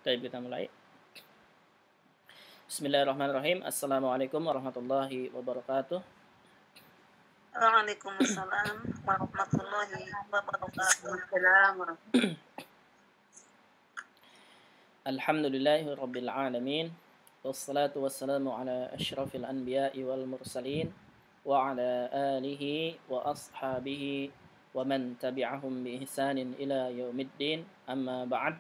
Baik, kita mulai. Bismillahirrahmanirrahim. Assalamualaikum warahmatullahi wabarakatuh. Waalaikumsalam warahmatullahi wabarakatuh. Alhamdulillahi rabbil alamin. Wassalatu wassalamu ala asyrafil anbiya'i wal mursalin wa ala alihi wa ashabihi wa man tabi'ahum bi ihsanin ila yaumiddin. Amma ba'd.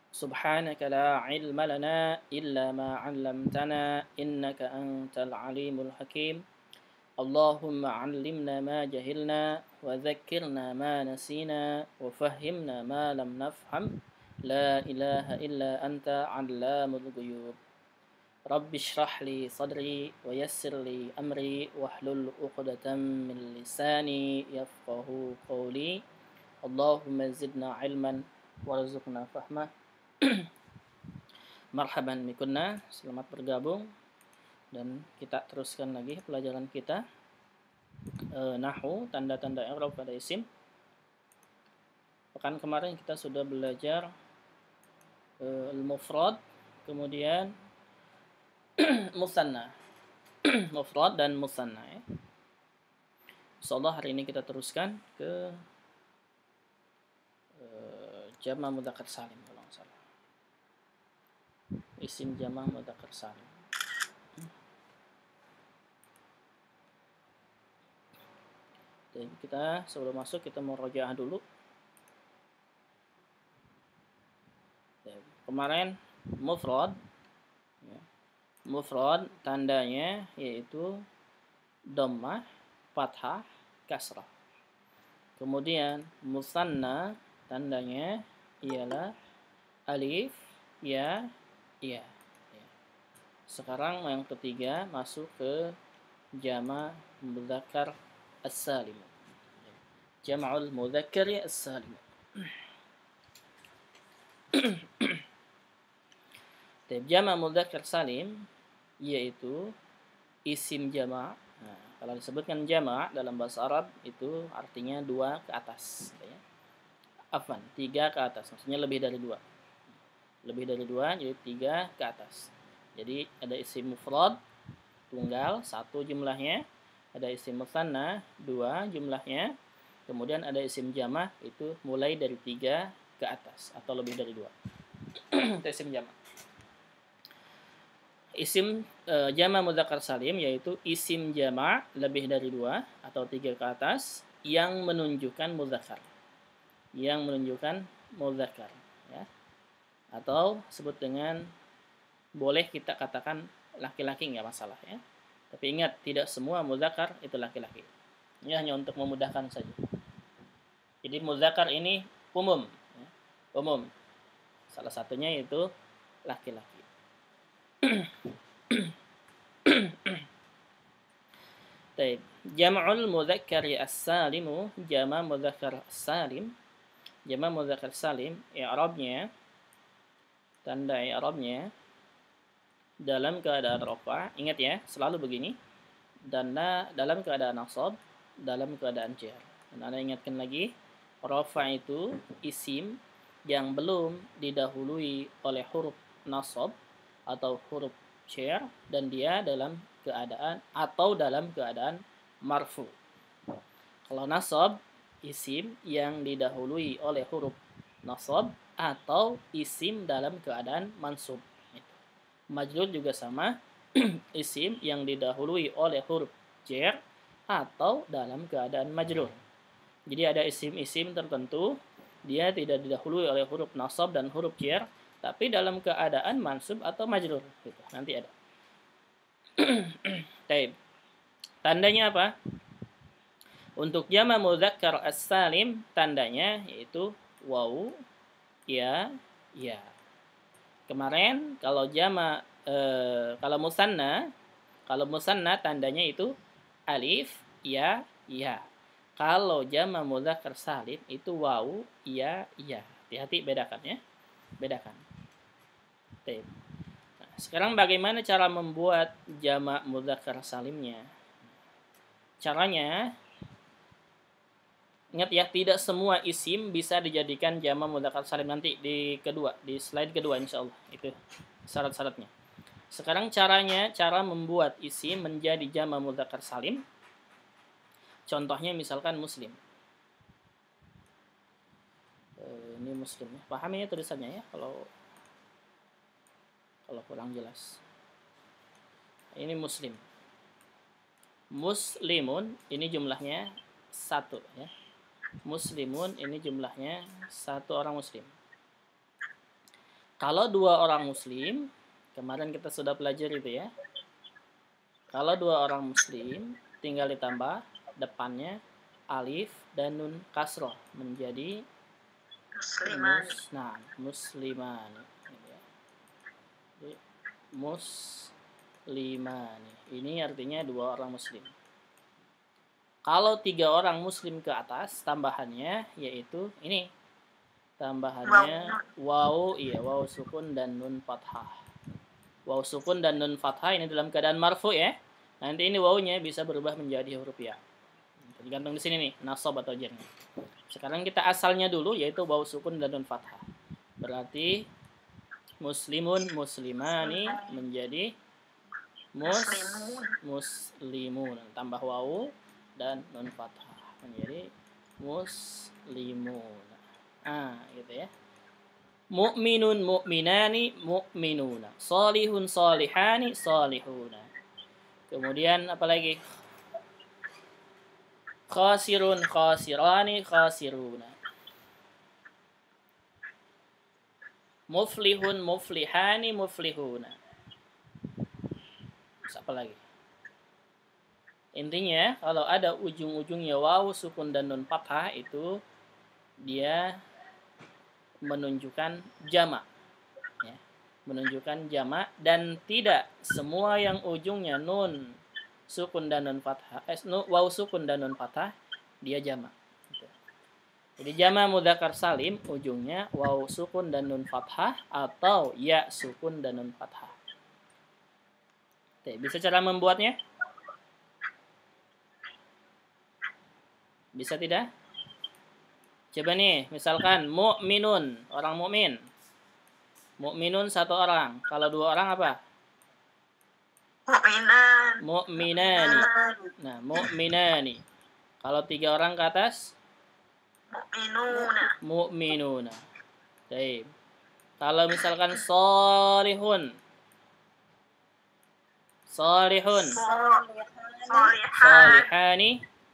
سبحانك لا علم لنا إلا ما علمتنا إنك أنت العليم الحكيم اللهم علمنا ما جهلنا وذكرنا ما نسينا وفهمنا ما لم نفهم لا إله إلا أنت علام الغيوب رب اشرح لي صدري ويسر لي أمري واحلل عقدة من لساني يفقه قولي اللهم زدنا علما warzuqna fahmah. Marhaban bikunna, selamat bergabung dan kita teruskan lagi pelajaran kita nahwu, tanda-tanda i'rab pada isim. Pekan kemarin kita sudah belajar al-mufrad, kemudian musanna. Mufrad dan musanna ya. Insyaallah hari ini kita teruskan ke jama' mudzakkar salim kalau nggak salah. Isim jama' mudzakkar salim. Jadi kita sebelum masuk kita mau murojaah dulu. Kemarin mufrad ya. Mufrad tandanya yaitu dhammah, fathah, kasrah. Kemudian musanna tandanya ialah alif, ya. Sekarang yang ketiga masuk ke jama' mudzakkar as-salim. Jama'ul mudzakkar as-salim. Jama' mudzakkar salim yaitu isim jama'. Nah, kalau disebutkan jama' dalam bahasa Arab itu artinya 2 ke atas ya. 3 ke atas, maksudnya lebih dari 2. Lebih dari 2 jadi 3 ke atas. Jadi ada isim mufrad tunggal 1 jumlahnya, ada isim musanna 2 jumlahnya, kemudian ada isim jama' itu mulai dari 3 ke atas atau lebih dari 2. Itu isim jama'. Isim jama' mudzakkar salim yaitu isim jama' lebih dari 2 atau 3 ke atas yang menunjukkan mudzakkar. Yang menunjukkan mudzakkar ya. Atau sebut dengan, boleh kita katakan laki-laki, nggak masalah ya. Tapi ingat, tidak semua mudzakkar itu laki-laki. Ini hanya untuk memudahkan saja. Jadi mudzakkar ini umum ya. Umum. Salah satunya yaitu laki-laki. Baik, jam'ul mudzakkari as-salimu, jama' mudzakkar salim. Jama' mudzakkar salim, i'rabnya, tanda i'rabnya dalam keadaan rafa, ingat ya, selalu begini. Tanda dalam keadaan nasab, dalam keadaan jar. Dan Anda ingatkan lagi, rafa itu isim yang belum didahului oleh huruf nasab atau huruf jar dan dia dalam keadaan atau dalam keadaan marfu. Kalau nasab, isim yang didahului oleh huruf nasab atau isim dalam keadaan mansub. Majrur juga sama, isim yang didahului oleh huruf jar atau dalam keadaan majrur. Jadi ada isim-isim tertentu dia tidak didahului oleh huruf nasab dan huruf jar, tapi dalam keadaan mansub atau majrur. Gitu. Nanti ada. Tandanya apa? Untuk jama' mudzakkar as-salim tandanya yaitu waw, ya. Kemarin kalau jama' kalau musanna tandanya itu alif, ya. Kalau jama' mudzakkar salim itu waw, ya. Hati-hati bedakan ya. Bedakan. Nah, sekarang bagaimana cara membuat jama' mudzakkar salimnya? Caranya Ingat ya, tidak semua isim bisa dijadikan jamak mudzakkar salim. Nanti di slide kedua insyaallah. Itu syarat-syaratnya. Sekarang cara membuat isim menjadi jamak mudzakkar salim. Contohnya misalkan muslim. Ini muslim ya. Pahami ya tulisannya ya kalau kurang jelas. Ini muslim. Muslimun ini jumlahnya 1 ya. Muslimun ini jumlahnya 1 orang muslim. Kalau 2 orang muslim, kemarin kita sudah pelajari itu ya. Kalau 2 orang muslim, tinggal ditambah depannya alif dan nun kasroh menjadi muslimani. Muslimani. Ini artinya 2 orang muslim. Kalau 3 orang muslim ke atas, tambahannya yaitu ini. Tambahannya waw sukun dan nun fathah. Waw sukun dan nun fathah ini dalam keadaan marfu ya. Nanti ini wawnya bisa berubah menjadi huruf ya. Tergantung di sini nih, nasab atau jarnya. Sekarang kita asalnya dulu yaitu waw sukun dan nun fathah. Berarti muslimun muslimani menjadi muslimun. Tambah waw dan nun fathah menjadi muslimun. Gitu ya. Mu'minun mu'minani mu'minuna. Salihun salihani salihuna. Kemudian apa lagi? Khasirun khasirani khasiruna. Muflihun muflihani muflihuna. Apa lagi? Intinya kalau ada ujung-ujungnya waw sukun dan nun fathah itu dia menunjukkan jamak ya. Menunjukkan jamak dan tidak semua yang ujungnya nun sukun dan nun fathah waw sukun dan nun fathah dia jamak gitu. Jadi jamak mudzakkar salim ujungnya waw sukun dan nun fathah atau ya sukun dan nun fathah. Oke, bisa cara membuatnya? Bisa tidak? Coba nih, misalkan mu'minun, orang mukmin. Mu'minun 1 orang. Kalau 2 orang apa? Mu'minani. Nah, mu'minani. Kalau 3 orang ke atas? Mu'minuna. Baik. Kalau misalkan solihun. Solihani.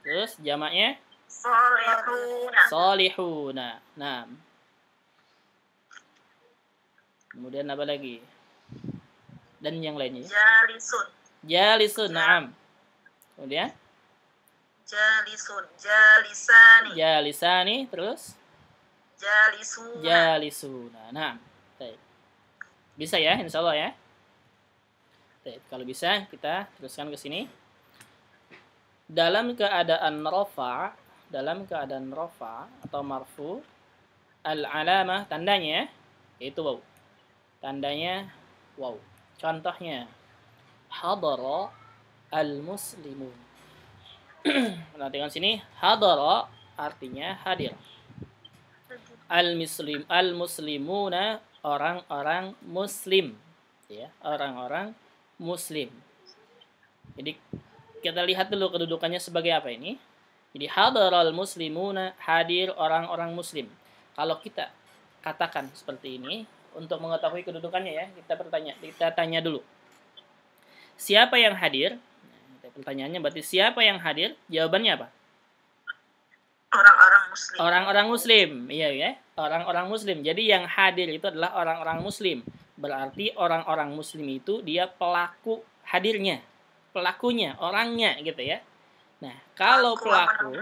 Terus jamaknya? Salihuna. Nah. Kemudian apa lagi? Dan yang lainnya. Jalisun. Naam. Kemudian? Jalisani. Terus? Jalisuna. Nah. Baik. Bisa ya, insyaallah ya. Baik, kalau bisa kita teruskan ke sini. Dalam keadaan rafa atau marfu, al-alamah tandanya yaitu waw. Tandanya waw. Contohnya hadara al-muslimun. Perhatikan sini, hadara artinya hadir. Al-muslimuna orang-orang muslim ya, orang-orang muslim. Jadi kita lihat dulu kedudukannya sebagai apa ini. Jadi hadaral muslimuna, hadir orang-orang muslim. Kalau kita katakan seperti ini, untuk mengetahui kedudukannya ya, kita tanya dulu. Siapa yang hadir? Pertanyaannya berarti siapa yang hadir? Jawabannya apa? Orang-orang muslim. Iya ya, orang-orang muslim. Jadi yang hadir itu adalah orang-orang muslim. Berarti orang-orang muslim itu dia pelaku hadirnya. Pelakunya, orangnya gitu ya. Nah, kalau pelaku,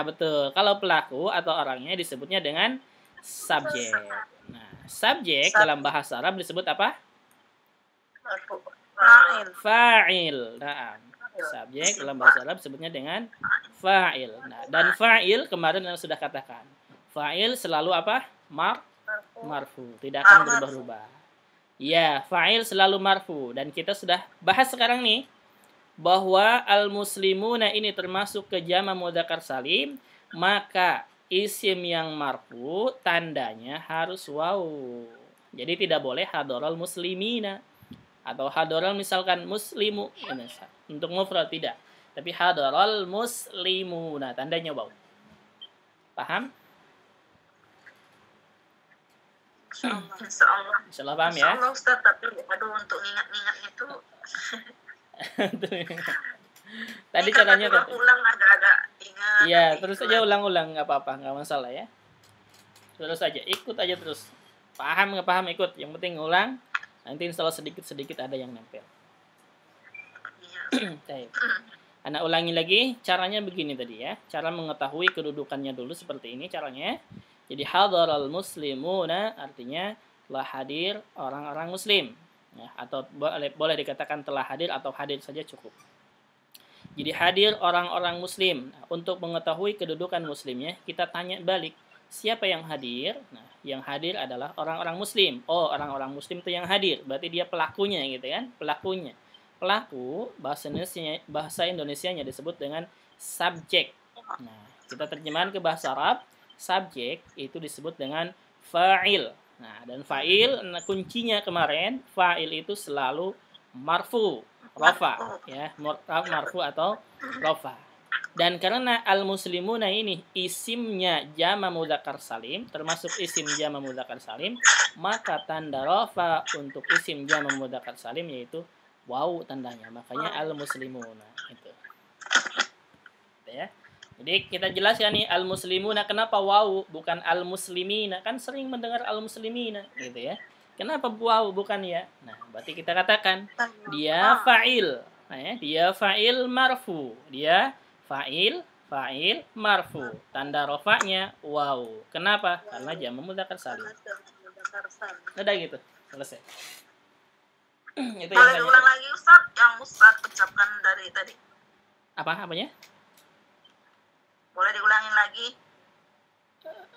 betul. Kalau pelaku atau orangnya disebutnya dengan subjek. Nah, subjek dalam bahasa Arab disebut apa? Fa'il. Nah, subjek dalam bahasa Arab disebutnya dengan fa'il. Nah, dan fa'il kemarin yang sudah katakan. Fa'il selalu apa? Marfu. Tidak akan berubah-ubah. Ya, fa'il selalu marfu. Dan kita sudah bahas sekarang nih. bahwa al-muslimuna ini termasuk ke jama' mudzakkar salim, maka isim yang marfu tandanya harus waw. Jadi tidak boleh hadaral muslimina atau hadaral misalkan muslimu. Untuk mufrad tidak. Tapi hadaral muslimuna tandanya waw. Paham? Insyaallah. Insyaallah paham ya? Insyaallah Ustaz, tapi aduh untuk ingat-ingatnya itu tadi kan caranya kan ulang agak-agak ingat. iya, terus aja ulang-ulang, nggak apa-apa, nggak masalah ya. Terus aja, ikut aja terus. Paham nggak paham ikut, yang penting ulang. Nanti insya Allah sedikit-sedikit ada yang nempel. Baik. Anak ulangi lagi, caranya begini tadi ya. Cara mengetahui kedudukannya dulu seperti ini caranya. Jadi hadaral muslimuna artinya telah hadir orang-orang muslim. Ya, atau boleh dikatakan telah hadir atau hadir saja cukup. Jadi hadir orang-orang muslim. Nah, untuk mengetahui kedudukan muslimnya, kita tanya balik. Siapa yang hadir? Nah, yang hadir adalah orang-orang muslim. Oh, orang-orang muslim itu yang hadir. Berarti dia pelakunya gitu kan? Pelakunya. Pelaku, bahasa Indonesianya disebut dengan subjek. Nah, kita terjemahan ke bahasa Arab. Subjek itu disebut dengan fa'il. Nah, dan fa'il, nah, kuncinya kemarin, fa'il itu selalu marfu. Rafa ya, marfu atau rafa. Dan karena al-muslimuna ini isimnya jama' mudzakkar salim, termasuk isim jama' mudzakkar salim, maka tanda rafa untuk isim jama' mudzakkar salim yaitu waw tandanya. Makanya al-muslimuna itu. Ya. Jadi kita jelaskan nih al-muslimuna kenapa waw bukan al-muslimina? Kan sering mendengar al-muslimina gitu ya. Kenapa waw bukan ya? Nah, berarti kita katakan dia fa'il. Nah, ya, dia fa'il marfu. Dia fa'il marfu. Tanda rafa'nya waw. Kenapa? Karena jama' mudzakkar salim. Udah gitu. Selesai. Itu boleh diulang lagi Ustaz yang Ustaz ucapkan dari tadi. Apanya? Boleh diulangin lagi?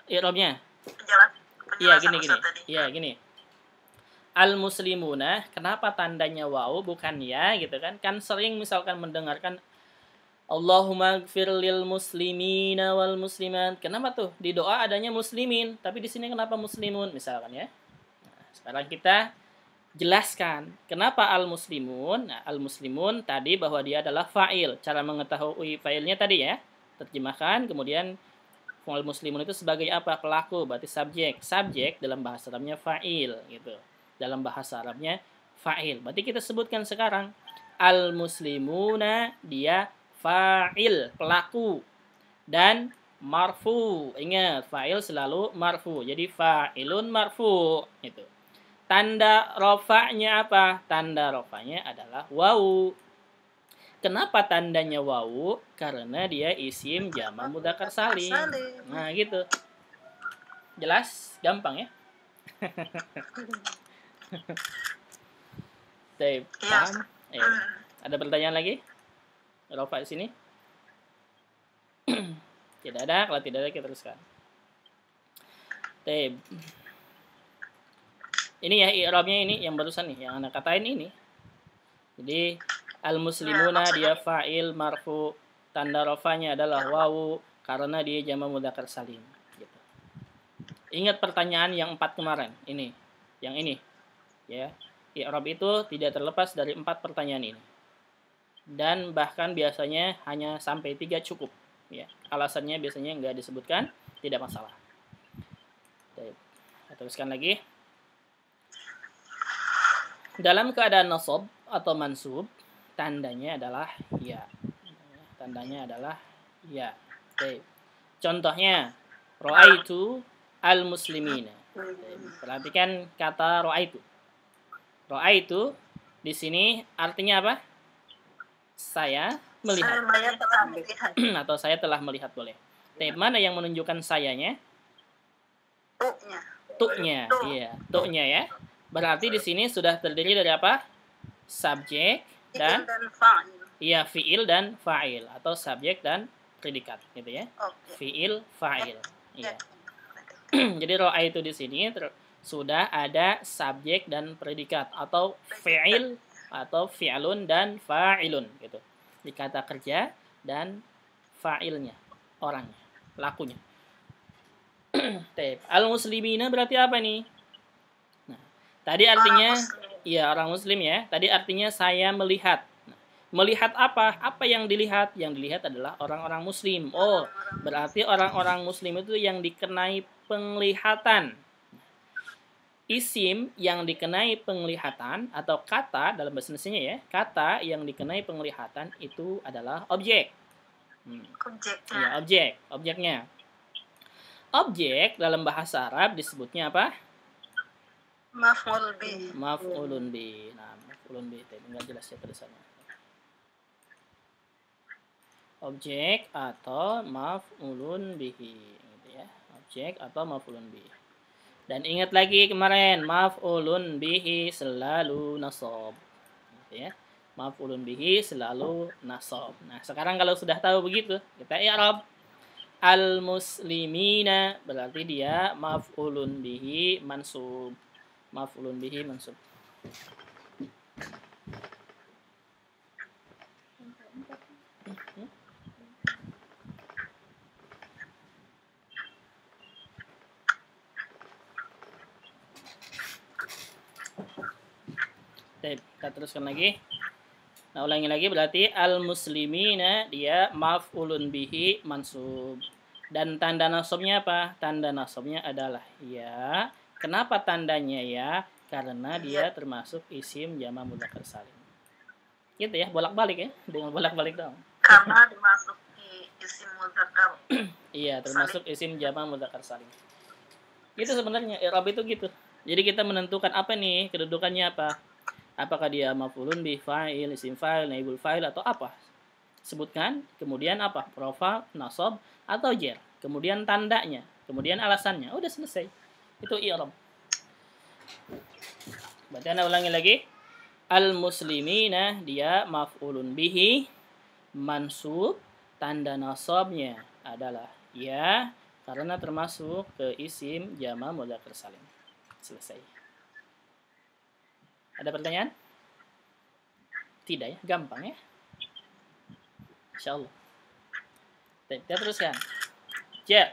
I'rabnya. Iya, gini. Iya, gini. Al-muslimuna, kenapa tandanya waw bukan ya gitu kan? Kan sering misalkan mendengarkan Allahumma gfir lil muslimina wal muslimat. Kenapa tuh? Di doa adanya muslimin, tapi di sini kenapa muslimun misalkan ya? Nah, sekarang kita jelaskan kenapa al-muslimun. Nah, al-muslimun tadi bahwa dia adalah fa'il. Cara mengetahui fa'ilnya tadi ya. Terjemahkan, kemudian al-muslimun itu sebagai apa? Pelaku, berarti subjek. Subjek dalam bahasa Arabnya fa'il gitu. Dalam bahasa Arabnya fa'il. Berarti kita sebutkan sekarang al-muslimuna dia fa'il, pelaku. Dan marfu. Ingat, fa'il selalu marfu. Jadi fa'ilun marfu itu. Tanda rofa'nya apa? Tanda rofa'nya adalah waw. Kenapa tandanya waw? Karena dia isim jama' mudzakkar salim. Nah, gitu. Jelas? Gampang ya? Paham? Ada pertanyaan lagi? Rafa di sini? Tidak ada. Kalau tidak ada, kita teruskan. Ini ya i'rabnya ini yang barusan nih, yang anak katain ini. Jadi al-muslimuna dia fa'il marfu, tanda rafanya adalah wawu karena dia jama' mudzakkar salim gitu. Ingat pertanyaan yang 4 kemarin, ini. Yang ini. Ya. I'rab itu tidak terlepas dari 4 pertanyaan ini. Dan bahkan biasanya hanya sampai 3 cukup, ya. Alasannya biasanya enggak disebutkan, tidak masalah. Teruskan lagi. Dalam keadaan nasab atau mansub, tandanya adalah ya. Tandanya adalah ya. Contohnya, ra'aitu al-muslimina. Perhatikan kata ra'aitu. Ra'aitu di sini artinya apa? Saya melihat. Atau saya telah melihat boleh. Mana yang menunjukkan sayanya? Tuknya. Iya, tuknya ya. Berarti di sini sudah terdiri dari apa? Subjek dan iya, fiil dan fa'il atau subjek dan predikat gitu ya. Fiil, fa'il. Iya. Jadi ra'aitu di sini sudah ada subjek dan predikat atau fiil atau fi'lun dan fa'ilun gitu. di kata kerja dan fa'ilnya, orangnya, lakunya. Al-muslimina berarti apa nih? Nah, tadi artinya iya orang muslim ya. Tadi artinya saya melihat. Nah, melihat apa? Apa yang dilihat? Yang dilihat adalah orang-orang muslim. Oh, berarti orang-orang muslim itu yang dikenai penglihatan. Isim yang dikenai penglihatan atau kata dalam bahasa Indonesia ya, kata yang dikenai penglihatan itu adalah objek. Objeknya. Ya, objeknya. Objek dalam bahasa Arab disebutnya apa? Maf'ul bih. Maf'ulun bih. Nah, maf'ulun bih itu enggak jelas ya tulisannya. Objek atau maf'ulun bihi gitu ya. Objek atau maf'ulun bih. Dan ingat lagi kemarin maf'ulun bihi selalu nasab. Gitu ya. Maf'ulun bihi selalu nasab. Nah, sekarang kalau sudah tahu begitu, kita i'rab. Al-muslimina berarti dia maf'ulun bihi mansub. Maf'ulun bihi mansub. Kita teruskan lagi. Nah, ulangi lagi berarti al-muslimina dia maf'ulun bihi mansub. Dan tanda nasabnya apa? Tanda nasabnya adalah ya. Kenapa tandanya ya? Karena dia termasuk isim jama' mudzakkar salim. Gitu ya, bolak-balik ya, dengan bolak-balik dong. Karena dimasuki isim mudzakkar. Iya, termasuk isim jama' mudzakkar salim. Itu sebenarnya i'rab itu gitu. Jadi kita menentukan apa nih kedudukannya apa? Apakah dia maf'ulun bih, fa'il, isim fa'il, naibul fa'il atau apa? Sebutkan, kemudian apa? Profil, nasab atau jar. Kemudian tandanya, kemudian alasannya. Udah selesai. Itu i'rab. Berarti Anda ulangi lagi. Al-muslimina dia maf'ulun bihi mansub, tanda nasabnya adalah ya karena termasuk ke isim jama' mudzakkar salim. Selesai. Ada pertanyaan? Tidak ya, gampang ya. Insyaallah. Kita teruskan. Jar.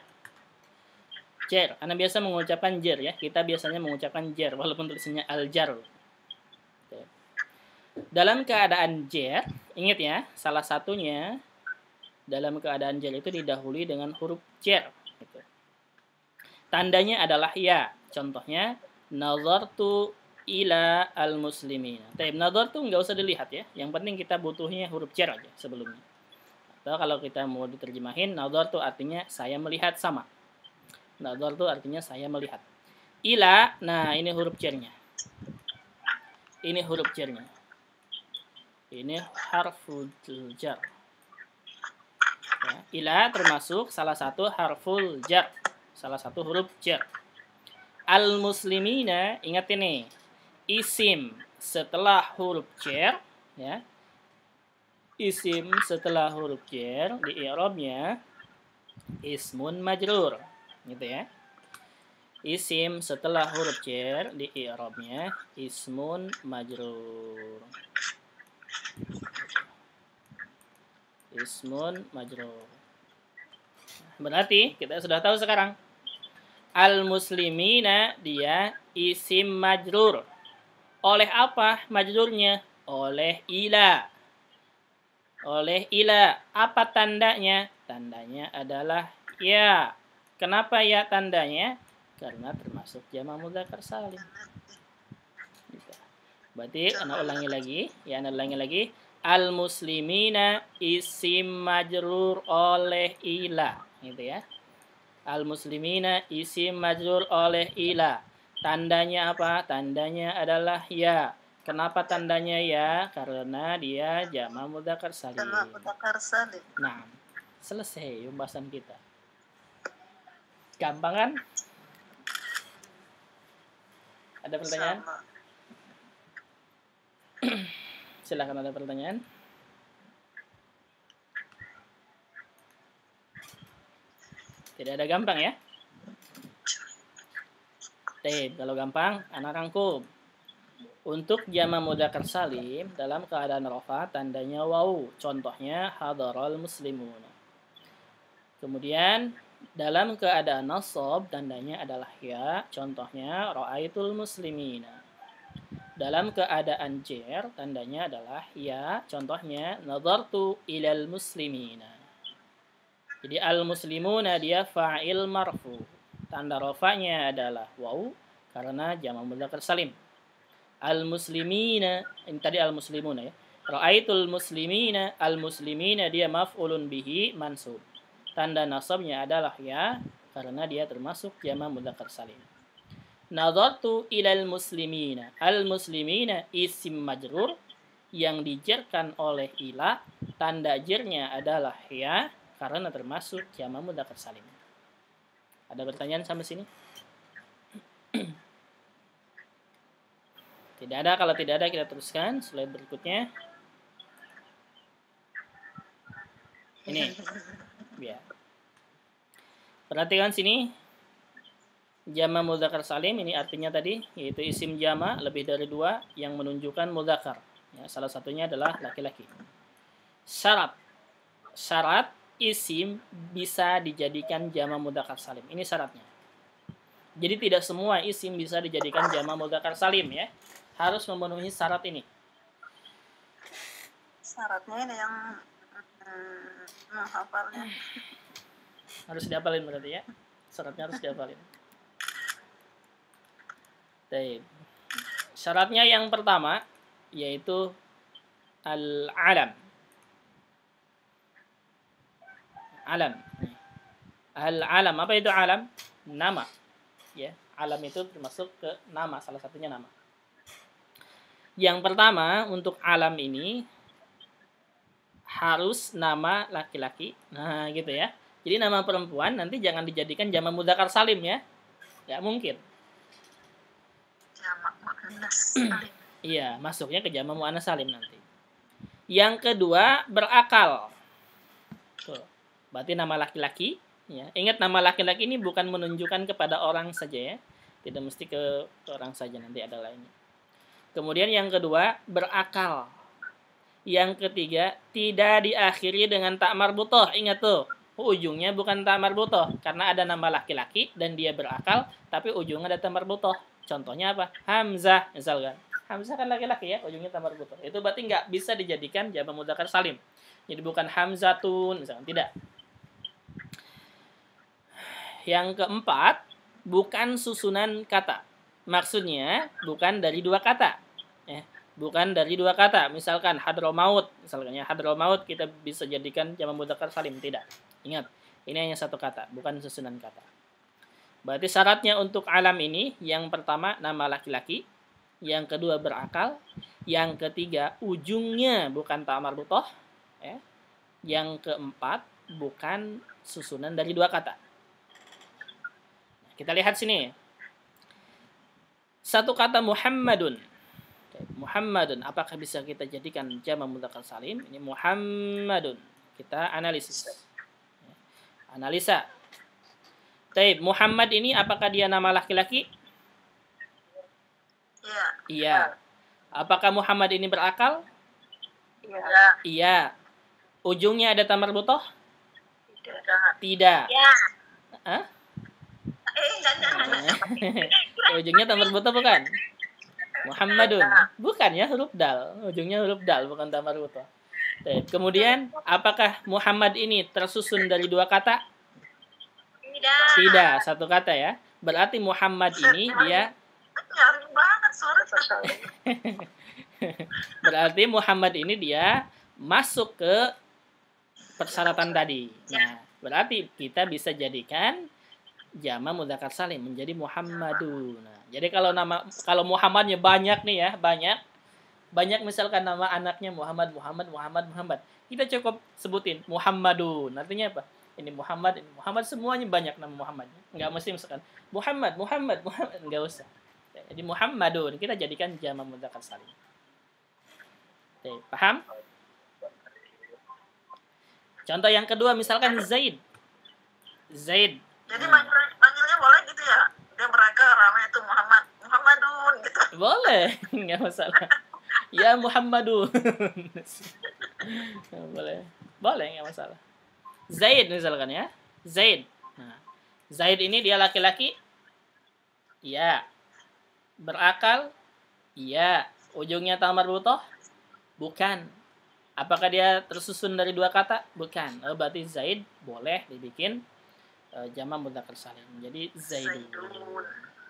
Jar. Anda biasa mengucapkan jar ya. Kita biasanya mengucapkan jar walaupun tulisannya al-jar. Dalam keadaan jar, ingat ya, salah satunya dalam keadaan jar itu didahului dengan huruf jar. Gitu. Tandanya adalah ya. Contohnya, nazartu ila al-muslimin. Nazar tuh nggak usah dilihat ya. Yang penting kita butuhnya huruf jar aja sebelumnya. Atau kalau kita mau diterjemahin, nazar tuh artinya saya melihat sama. Nazar tuh artinya saya melihat. Ila, nah ini huruf jarnya. Ini huruf jarnya. Ini harful jar. Ya, ila termasuk salah satu harful jar. Salah satu huruf jar. Al-muslimina, ingat ini. Isim setelah huruf jar, ya. Isim setelah huruf jar di i'rabnya ismun majrur, gitu ya. Isim setelah huruf jar di i'rabnya ismun majrur. Ismun majrur. Berarti kita sudah tahu sekarang. Al-muslimina dia isim majrur. Oleh apa majrurnya? Oleh ila. Oleh ila. Apa tandanya? Tandanya adalah ya. Kenapa ya tandanya? Karena termasuk jama' mudzakkar salim. Gitu. Berarti Anda ulangi lagi. Ya, Anda ulangi lagi. Al-muslimina isim majrur oleh ila. Gitu ya. Al-muslimina isim majrur oleh ila. Tandanya apa? Tandanya adalah ya. Kenapa tandanya ya? Karena dia jama' mudzakkar salim. Jama' mudzakkar salim. Nah, selesai pembahasan kita. Gampang kan? Ada pertanyaan? Silakan, ada pertanyaan. Tidak ada gampang ya? Kalau gampang, anak rangkum. Untuk jama mudzakkar salim dalam keadaan rafa tandanya waw. Contohnya hadaral muslimun. Kemudian dalam keadaan nasab tandanya adalah ya. Contohnya ra'aitul muslimina. Dalam keadaan jer tandanya adalah ya. Contohnya nadartu ilal muslimina. Jadi al muslimuna dia fa'il marfu. Tanda rafanya adalah waw karena jama mudzakkar salim. Al-muslimina, ini tadi al-muslimuna ya. Ra'aitul muslimina, al-muslimina dia maf'ulun bihi mansub. Tanda nasabnya adalah ya karena dia termasuk jama mudzakkar salim. Nadartu ilal muslimina. Al-muslimina isim majrur yang dijerkan oleh ila, tanda jernya adalah ya karena termasuk jama mudzakkar salim. Ada pertanyaan sampai sini? Tidak ada. Kalau tidak ada kita teruskan slide berikutnya. Ini. Ya. Perhatikan sini. Jama mudzakkar salim ini artinya tadi yaitu isim jama lebih dari 2 yang menunjukkan mudzakkar. Ya, salah satunya adalah laki-laki. Syarat isim bisa dijadikan jama mudzakkar salim. Ini syaratnya. Jadi tidak semua isim bisa dijadikan jama mudzakkar salim ya. Harus memenuhi syarat ini. Syaratnya ini yang menghafalnya. Harus dihafalin berarti ya. Syaratnya harus dihafalin. Baik. Syaratnya yang pertama yaitu al-alam. Alam. Al-alam. Apa itu alam? Nama. Ya, alam itu termasuk ke nama, salah satunya nama. Yang pertama, untuk alam ini harus nama laki-laki. Nah, gitu ya. Jadi nama perempuan nanti jangan dijadikan jama mudzakkar salim ya. Nggak mungkin. Jama muannas salim. Iya, masuknya ke jama muannas salim nanti. Yang kedua, berakal. Tuh. Berarti nama laki-laki. Ya. Ingat nama laki-laki ini bukan menunjukkan kepada orang saja ya. Tidak mesti ke orang saja, nanti ada lainnya. Kemudian yang kedua, berakal. Yang ketiga, tidak diakhiri dengan ta marbuthah. Ingat tuh, ujungnya bukan ta marbuthah. Karena ada nama laki-laki dan dia berakal, tapi ujungnya ada ta marbuthah. Contohnya apa? Hamzah, misalkan. Hamzah kan laki-laki ya, ujungnya ta marbuthah. Itu berarti nggak bisa dijadikan jama mudzakkar salim. Jadi bukan hamzatun, misalkan. Tidak. Yang keempat, bukan susunan kata. Maksudnya bukan dari 2 kata. Ya, bukan dari 2 kata. Misalkan hadramaut, misalkan ya hadramaut kita bisa jadikan jama mudzakkar salim, tidak. Ingat, ini hanya 1 kata, bukan susunan kata. Berarti syaratnya untuk alam ini yang pertama nama laki-laki, yang kedua berakal, yang ketiga ujungnya bukan ta marbuthah, ya. Yang keempat bukan susunan dari 2 kata. Kita lihat sini. 1 kata Muhammadun. Muhammadun, apakah bisa kita jadikan jama mudzakkar salim? Ini Muhammadun. Kita analisis. Analisa. Taib, Muhammad ini apakah dia nama laki-laki? Iya. Iya. Apakah Muhammad ini berakal? Iya. Iya. Ujungnya ada ta marbuthah? Tidak. Tidak. Ya. Hah? Jangan. Ujungnya ta marbuthah bukan? Muhammadun. Bukan ya, huruf dal. Ujungnya huruf dal, bukan ta marbuthah. Kemudian, apakah Muhammad ini tersusun dari 2 kata? Tidak. Tidak, 1 kata ya. Berarti Muhammad ini dia Nyaring banget suara. berarti Muhammad ini dia masuk ke persyaratan tadi. Nah, berarti kita bisa jadikan jama mudzakkar salim menjadi Muhammadun. Nah, jadi kalau Muhammadnya banyak nih ya, banyak misalkan nama anaknya Muhammad. Kita cukup sebutin Muhammadun. Artinya apa? Ini Muhammad semuanya banyak nama Muhammadnya. Enggak mesti misalkan Muhammad, enggak usah. Jadi Muhammadun kita jadikan jama mudzakkar salim. Oke, paham? Contoh yang kedua misalkan Zaid. Jadi panggilnya boleh gitu ya? Dia mereka ramai itu Muhammadun gitu. Boleh, nggak masalah. Ya Muhammadu. Boleh. Boleh, nggak masalah. Zaid misalkan ya. Zaid. Nah, Zaid ini dia laki-laki? Iya. Berakal? Iya. Ujungnya ta marbuthah? Bukan. Apakah dia tersusun dari dua kata? Bukan. Oh, berarti Zaid boleh dibikin jamak mudzakkar salim. Jadi Zaidun.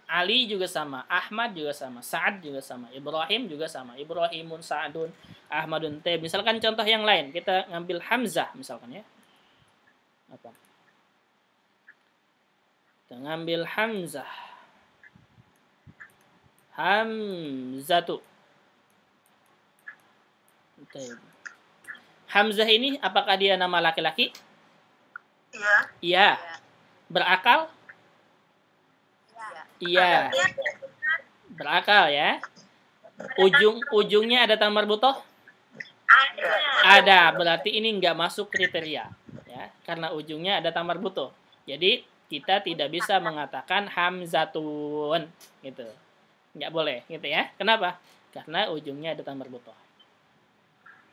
Ali juga sama, Ahmad juga sama, Sa'ad juga sama, Ibrahim juga sama, Ibrahimun, Sa'adun, Ahmadun. Misalkan contoh yang lain, kita ngambil Hamzah misalkan ya. Apa? Kita ngambil Hamzah. Hamzatu. Hamzah ini apakah dia nama laki-laki? Iya. Iya. Berakal? Iya. Berakal ya. Ujungnya ada ta marbuthah? Ada. Berarti ini nggak masuk kriteria ya, karena ujungnya ada ta marbuthah. Jadi kita tidak bisa mengatakan hamzatun gitu. Nggak boleh gitu ya. Kenapa? Karena ujungnya ada ta marbuthah.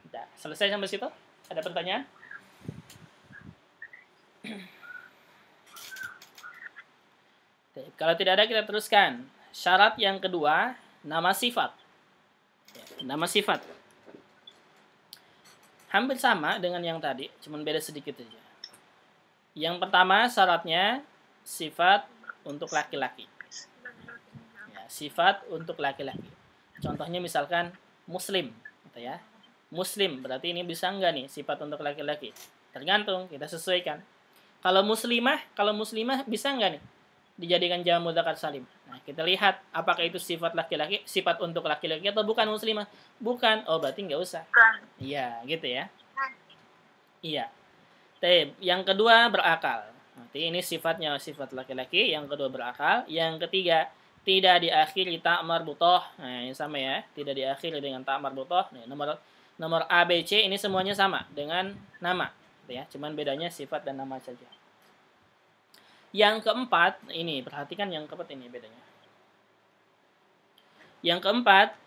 Nah, selesai sampai situ? Ada pertanyaan? Kalau tidak ada kita teruskan. Syarat yang kedua, nama sifat. Nama sifat. Hampir sama dengan yang tadi, cuma beda sedikit saja. Yang pertama syaratnya sifat untuk laki-laki. Ya, sifat untuk laki-laki. Contohnya misalkan muslim, gitu ya. Muslim berarti ini bisa enggak nih sifat untuk laki-laki? Tergantung, kita sesuaikan. Kalau muslimah bisa enggak nih dijadikan jamak mudzakkar salim? Nah, kita lihat apakah itu sifat laki-laki, sifat untuk laki-laki atau bukan muslimah? Bukan. Oh, berarti enggak usah. Iya, gitu ya. Iya. Yang kedua berakal. Nanti ini sifatnya sifat laki-laki, yang kedua berakal, yang ketiga tidak diakhiri ta marbuthah. Nah, ini sama ya, tidak diakhiri dengan ta marbuthah. Nah, nomor A, B, C ini semuanya sama dengan nama, gitu ya. Cuman bedanya sifat dan nama saja. Yang keempat, ini perhatikan yang keempat ini bedanya. Yang keempat,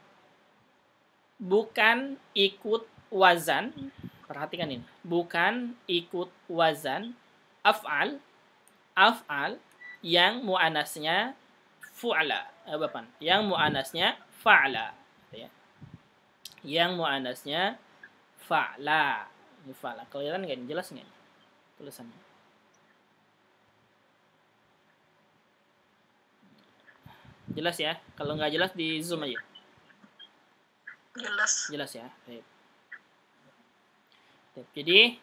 bukan ikut wazan. Perhatikan ini, bukan ikut wazan af'al yang muannasnya fu'la. Yang muannasnya fa'la, gitu ya. Yang muannasnya fa'la. Ini fa'la. Kelihatan enggak? Jelas enggak tulisannya? Jelas ya? Kalau nggak jelas di Zoom aja. Jelas ya. Baik. Jadi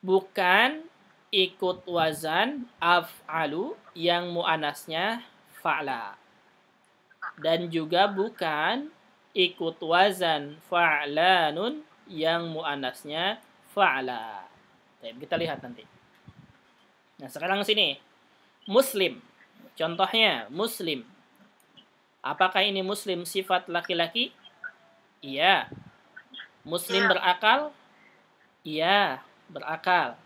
bukan ikut wazan af'alu yang muannasnya fa'la. Dan juga bukan ikut wazan fa'lanun yang muannasnya fa'la. Baik, kita lihat nanti. Nah, sekarang sini. Muslim. Contohnya muslim. Apakah ini muslim sifat laki-laki? Iya. Muslim berakal? Iya, berakal.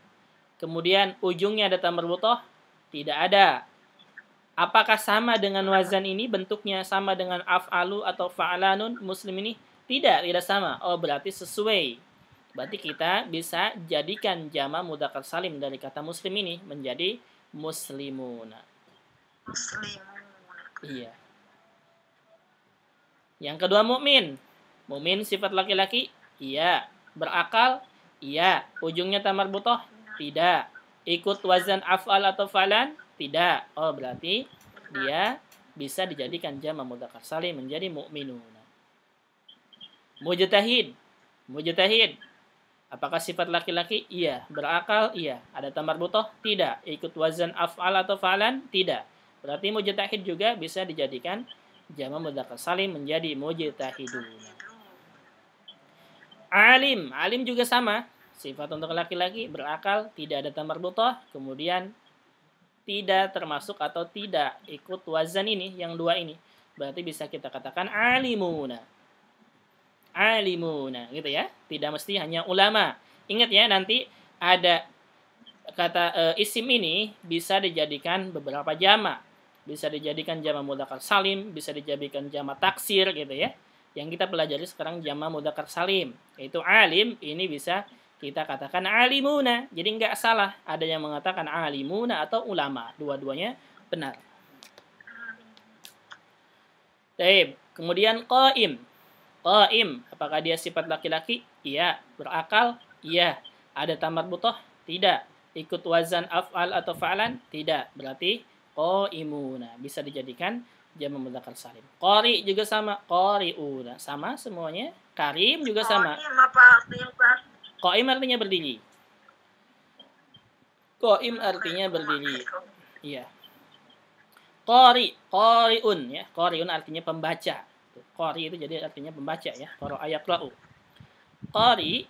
Kemudian ujungnya ada ta marbuthah? Tidak ada. Apakah sama dengan wazan ini? Bentuknya sama dengan af'alu atau fa'lanun muslim ini? Tidak sama. Oh, berarti sesuai. Berarti kita bisa jadikan jamak mudzakkar salim dari kata muslim ini menjadi muslimuna. Iya. Yang kedua mukmin. Mukmin sifat laki-laki? Iya. Berakal? Iya. Ujungnya ta marbuthah? Tidak. Ikut wazan af'al atau fa'lan? Tidak. Oh, berarti dia bisa dijadikan jamak mudzakkar salim menjadi mukminuna. Mujtahid. Apakah sifat laki-laki? Iya. Berakal? Iya. Ada ta marbuthah? Tidak. Ikut wazan af'al atau fa'lan? Tidak. Berarti mujtahid juga bisa dijadikan jamak mudzakkar salim menjadi mujtahidun. Alim juga sama. Sifat untuk laki-laki, berakal, tidak ada ta marbuthah, kemudian tidak termasuk atau tidak ikut wazan ini, yang dua ini. Berarti bisa kita katakan alimuna, gitu ya. Tidak mesti hanya ulama. Ingat ya, nanti ada kata isim ini bisa dijadikan beberapa jamak. bisa dijadikan jamak mudzakkar salim, bisa dijadikan jamak taksir gitu ya. Yang kita pelajari sekarang jamak mudzakkar salim, yaitu alim ini bisa kita katakan alimuna. Jadi nggak salah ada yang mengatakan alimuna atau ulama, dua-duanya benar. Baik, kemudian qaim. Qaim, apakah dia sifat laki-laki? Iya. Berakal? Iya. Ada tamar butoh? Tidak. Ikut wazan af'al atau fa'lan? Tidak. Berarti qaimuna. Bisa dijadikan jamak mudzakkar salim. Qari juga sama. Qariuna. Sama semuanya. Karim juga sama. Qaim apa artinya, Pak? Qaim artinya berdiri. Qaim artinya berdiri. Iya. Qari'un ya. Qari'un artinya pembaca. Qari itu jadi artinya pembaca ya. Qara'a yaqra'u. Qari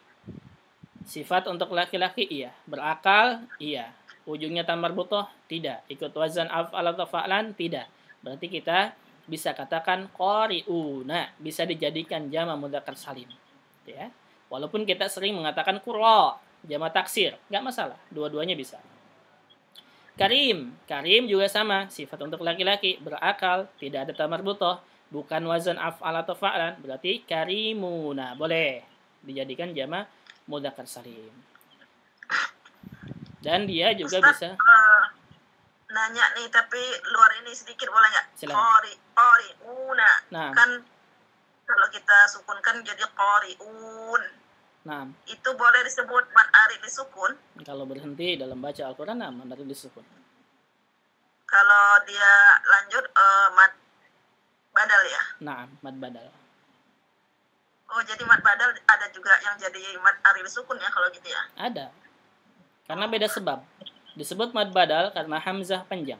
sifat untuk laki-laki iya. Berakal iya. Ujungnya tamar butoh tidak. Ikut wazan af'al atau fa'lan tidak. Berarti kita bisa katakan qari'una, bisa dijadikan jamak mudzakkar salim. Ya. Walaupun kita sering mengatakan qurra, jamak taksir, nggak masalah. Dua-duanya bisa. Karim juga sama, sifat untuk laki-laki, berakal, tidak ada tamar butoh, bukan wazan af'al atau fa'lan, berarti karimuna, boleh dijadikan jamak mudzakkar salim. Dan dia juga Ustaz, bisa nanya nih, tapi luar ini sedikit boleh nggak? Silakan. Qari'una. Nah. Kan kalau kita sukunkan jadi qari'un. Nah, Itu boleh disebut mad arid disukun. kalau berhenti dalam baca Al-Quran, nah, dari disukun. Kalau dia lanjut mad badal ya. Nah, mad badal. Oh, jadi mad badal ada juga yang jadi mad arid disukun ya kalau gitu ya. Ada. Karena beda sebab. Disebut mad badal karena hamzah panjang.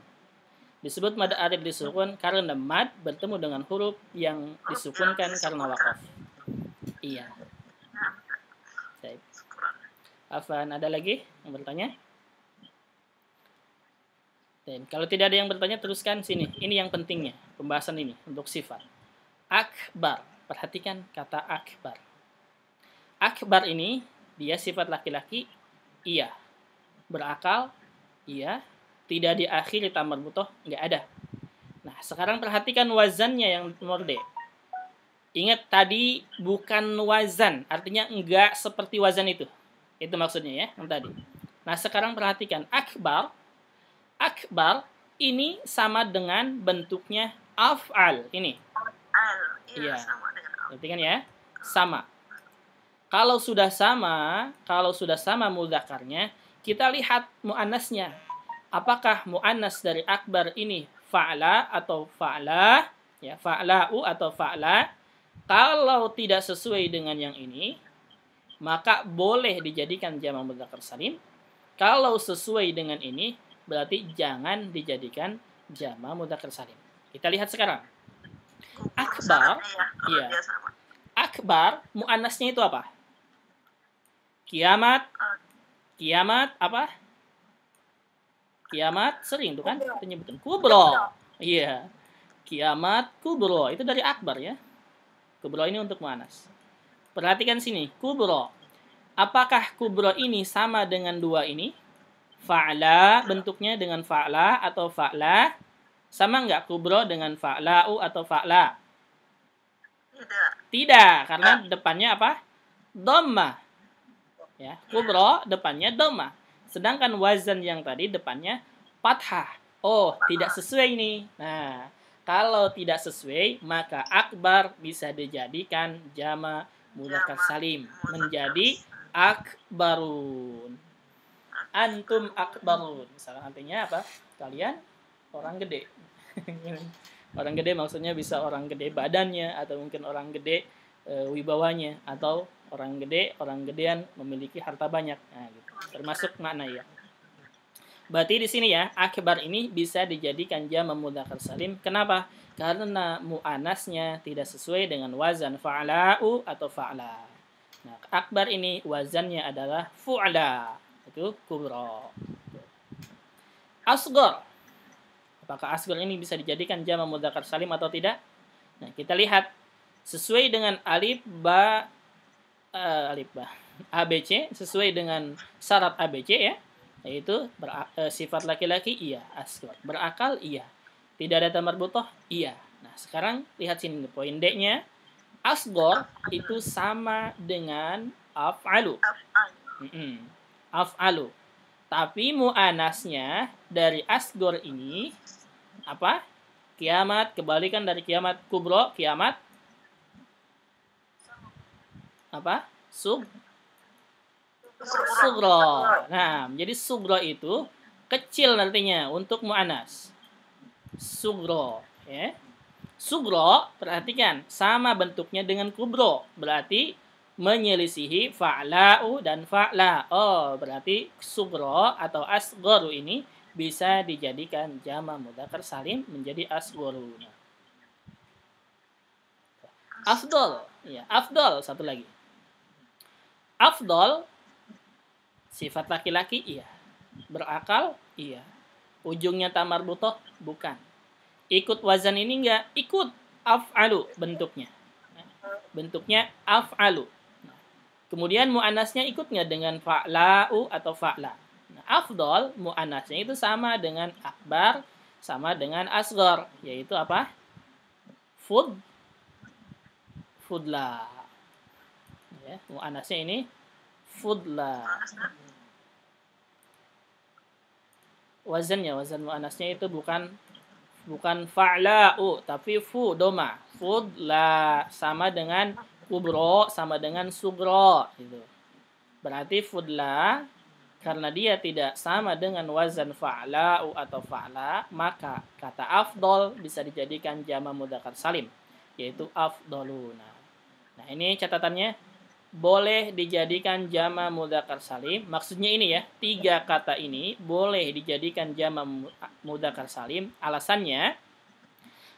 Disebut mad arid disukun karena mad bertemu dengan huruf yang disukunkan karena wakaf. Iya. Baik. Afan, ada lagi yang bertanya? Dan kalau tidak ada yang bertanya, teruskan sini. Ini yang pentingnya, pembahasan ini untuk sifat. Akbar. Perhatikan kata akbar. Akbar ini, dia sifat laki-laki, iya. Berakal, iya. Tidak diakhiri tamar butoh, nggak ada. Nah, sekarang perhatikan wazannya yang nomor D. Ingat tadi bukan wazan, artinya enggak seperti wazan itu. Itu maksudnya ya, yang tadi. Nah, sekarang perhatikan akbar. Akbar ini sama dengan bentuknya af'al ini. Iya, Iya. sama dengan Perhatikan ya, sama. Kalau sudah sama mudzakarnya, kita lihat muannasnya. Apakah muannas dari akbar ini fa'la atau fa'la, ya, fa'la'u atau fa'la? Kalau tidak sesuai dengan yang ini, maka boleh dijadikan jamak mudzakkar salim. Kalau sesuai dengan ini, berarti jangan dijadikan jamak mudzakkar salim. Kita lihat sekarang. Akbar, iya. Akbar, muannasnya itu apa? Kiamat. Kiamat apa? Kiamat sering tuh kan penyebutan. Kubro. Iya. Kiamat kubro. Itu dari akbar ya. Kubro ini untuk muannas. Perhatikan sini, kubro. Apakah kubro ini sama dengan dua ini? Fa'la bentuknya dengan fa'la atau fa'la? Sama nggak kubro dengan fa'la'u atau fa'la? Tidak, karena depannya apa? Dhammah. Ya, kubro depannya dhammah. Sedangkan wazan yang tadi depannya fathah. Oh, tidak sesuai nih. Nah, kalau tidak sesuai, maka akbar bisa dijadikan jamak mudzakkar salim menjadi akbarun. Antum akbarun. Misalnya artinya apa? Kalian orang gede. Orang gede maksudnya bisa orang gede badannya atau mungkin orang gede wibawanya atau orang gedean memiliki harta banyak. Nah, gitu. Termasuk makna ya. Berarti di sini ya, akbar ini bisa dijadikan jamak mudzakkar salim. Kenapa? Karena muannasnya tidak sesuai dengan wazan fa'la'u atau fa'la. Nah, akbar ini wazannya adalah fu'la. Itu kubra. Asghar. Apakah asghar ini bisa dijadikan jamak mudzakkar salim atau tidak? Nah, kita lihat sesuai dengan alif ba ABC, sesuai dengan syarat ABC ya. Yaitu sifat laki-laki iya, asghar. Berakal iya. Tidak ada ta marbutoh? Iya. Nah, sekarang lihat sini poin D-nya. Asgor itu sama dengan af'alu. Af'alu. Tapi mu'anasnya dari asgor ini apa? Kiamat, kebalikan dari kiamat kubro, kiamat apa? Sugro. Nah, jadi sugro itu kecil artinya untuk mu'anas. Sugro, ya. Sugro, perhatikan, sama bentuknya dengan kubro. Berarti menyelisihi fa'la'u dan fa'la. Oh, berarti sugro atau asgoru ini bisa dijadikan jama mudzakkar salim menjadi asgoru. Afdol, ya, afdol satu lagi. Afdol sifat laki-laki iya. Berakal iya. Ujungnya tamar butoh bukan. Ikut wazan ini enggak? Ikut af'alu bentuknya. Bentuknya af'alu. Kemudian mu'anasnya ikut nggak dengan fa'la'u atau fa'la? Nah, afdol mu'anasnya itu sama dengan akbar, sama dengan asgor, yaitu apa? Fudla. Ya, mu'anasnya ini fudla. Wazan mu'anasnya itu bukan fa'la'u, tapi fu doma. Fudla sama dengan kubro, sama dengan sugro gitu. Berarti fudla karena dia tidak sama dengan wazan fa'la'u atau fa'la, maka kata afdol bisa dijadikan jama mudzakkar salim, yaitu afdoluna. Nah, ini catatannya boleh dijadikan jama mudzakkar salim. Maksudnya ini ya, 3 kata ini boleh dijadikan jama mudzakkar salim. Alasannya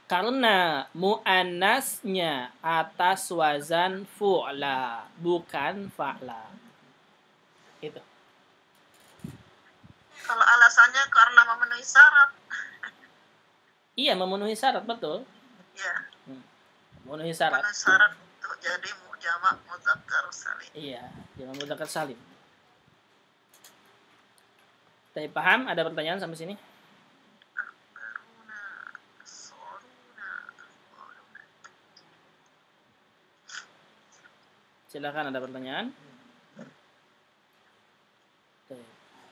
karena muannasnya atas wazan fu'la, bukan fa'la. Itu. Kalau alasannya karena memenuhi syarat. Iya, memenuhi syarat, betul. Iya. Memenuhi syarat. Memenuhi syarat untuk jadi jamak mudzakkar salim. Iya, jamak mudzakkar salim. Tapi paham? Ada pertanyaan sampai sini? Silakan, ada pertanyaan?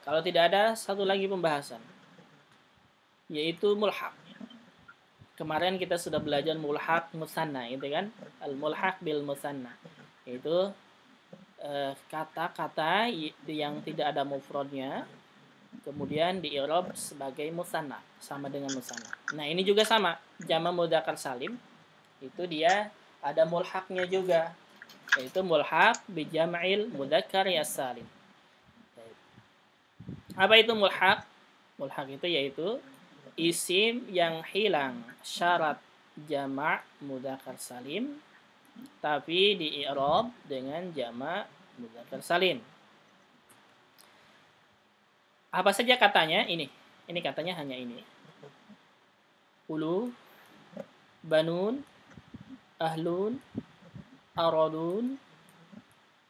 Kalau tidak ada, satu lagi pembahasan, yaitu mulhaq. Kemarin kita sudah belajar mulhaq musanna, gitu kan? Al-mulhaq bil musanna, yaitu kata-kata yang tidak ada mufradnya, kemudian di-i'rab sebagai musanna, sama dengan musanna. Nah, ini juga sama, jama mudzakkar salim, itu dia ada mulhaqnya juga, yaitu mulhaq bi jam'il mudzakkar as-salim. Apa itu mulhaq? Mulhaq itu yaitu isim yang hilang syarat jama' mudzakkar salim tapi di-i'rab dengan jama' mudzakkar salim. Apa saja katanya? Ini katanya hanya ini. Ulu, banun, ahlun, aradun,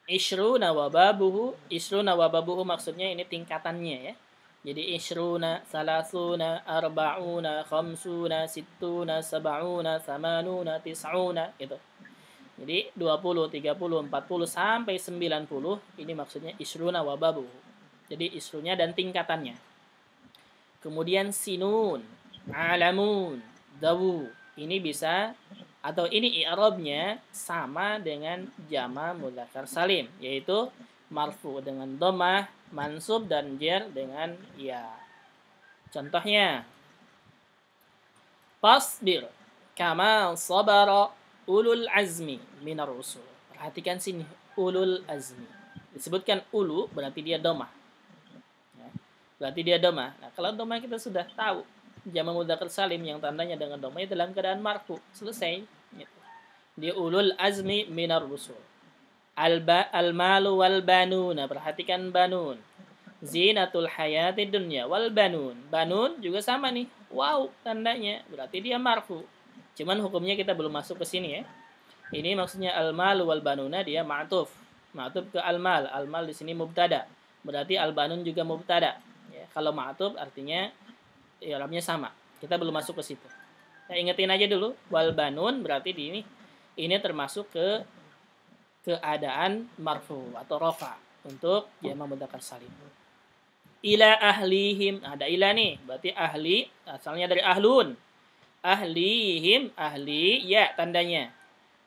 ishruna wa babuhu. Ishruna wa babuhu maksudnya ini tingkatannya ya. Jadi ishruna, salasuna, arba'una, khamsuna, sittuna, sab'una, thamanuna, tis'una gitu. Jadi 20, 30, 40 sampai 90 ini maksudnya ishruna wa babuhu. Jadi isrunya dan tingkatannya. Kemudian sinun, alamun, dawu. Ini bisa atau ini i'rabnya sama dengan jama mudzakkar salim, yaitu marfu dengan dhammah, mansub dan jar dengan ya. Contohnya tasbir kama sabara ulul azmi minar rusul. Perhatikan sini, ulul azmi. Disebutkan ulu berarti dia dhammah. Ya, berarti dia dhammah. Nah, kalau dhammah kita sudah tahu. Jama mudzakkar salim yang tandanya dengan dhammah dalam keadaan marfu. Selesai. Gitu. Dia ulul azmi minar rusul. Al-malu wal banuna. Perhatikan banun. Zinatul hayati dunya wal banun. Banun juga sama nih. Wow, tandanya. Berarti dia marfu. Cuman hukumnya kita belum masuk ke sini ya. Ini maksudnya al-malu wal banuna dia ma'tuf. Ma'tuf ke al-mal. Al-mal di sini mubtada. Berarti al-banun juga mubtada. Ya, kalau ma'tuf artinya i'rabnya sama. Kita belum masuk ke situ. Nah, ingetin aja dulu, wal banun berarti ini termasuk ke keadaan marfu atau rofa untuk jamak mudzakkar salim. Ila ahlihim, ada ila nih, berarti ahli asalnya dari ahlun. Ahlihim, ahli, ya tandanya.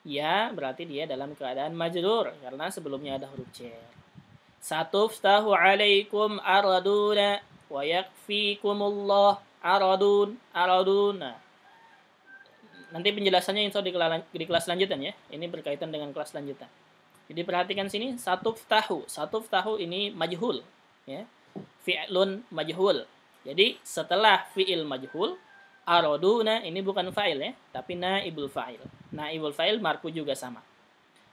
Ya berarti dia dalam keadaan majrur karena sebelumnya ada huruf jar. Satuftahu alaikum araduna wa yakfikumullah aradun. Nah, nanti penjelasannya insya Allah di kelas lanjutan ya. Ini berkaitan dengan kelas lanjutan. Jadi perhatikan sini, satuftahu ini majhul ya. Fi'lun majhul. Jadi setelah fi'il majhul, araduna ini bukan fa'il ya, tapi naibul fa'il. Naibul fa'il marfu juga sama.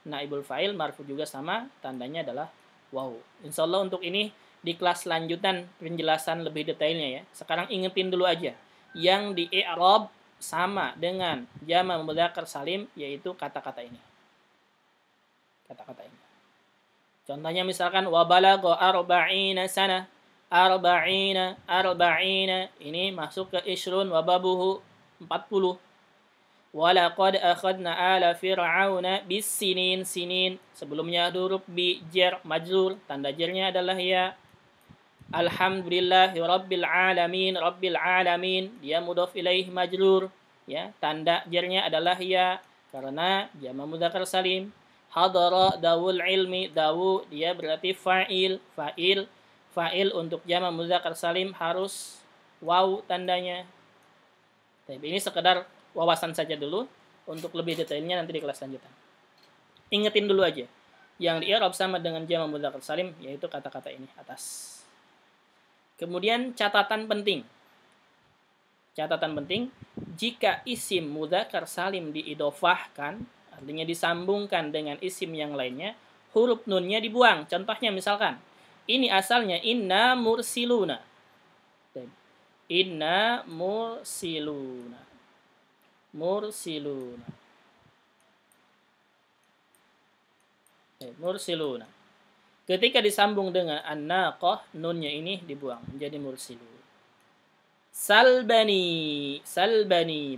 Naibul fa'il marfu juga sama, tandanya adalah waw. Insyaallah untuk ini di kelas lanjutan penjelasan lebih detailnya ya. Sekarang ingetin dulu aja. Yang di i'rab sama dengan jamak mudzakkar salim yaitu kata-kata ini. Kata-kata ini. Contohnya misalkan wa balagha arba'ina sana. Arba'ina ini masuk ke ishrun wa babuhu 40. Walaqad akhadna ala fir'auna bis-sinin. Sebelumnya huruf bi jar majrur, tanda jarnya adalah ya. Alhamdulillahi rabbil alamin, dia mudhaf ilaih majrur ya, tanda jarnya adalah ya karena jamak mudzakkar salim. Hadara dawul ilmi, dawu dia berarti fa'il untuk jamak mudzakkar salim harus waw tandanya. Tapi ini sekedar wawasan saja dulu, untuk lebih detailnya nanti di kelas lanjutan. Ingetin dulu aja. Yang di i'rab sama dengan jamak mudzakkar salim yaitu kata-kata ini atas. Kemudian catatan penting. Catatan penting, jika isim mudzakkar salim diidhofahkan, artinya disambungkan dengan isim yang lainnya, huruf nunnya dibuang. Contohnya misalkan, ini asalnya inna mursiluna. Inna mursiluna. Mursiluna. Ketika disambung dengan an-naqah, nunnya ini dibuang menjadi mursilun. Salbani.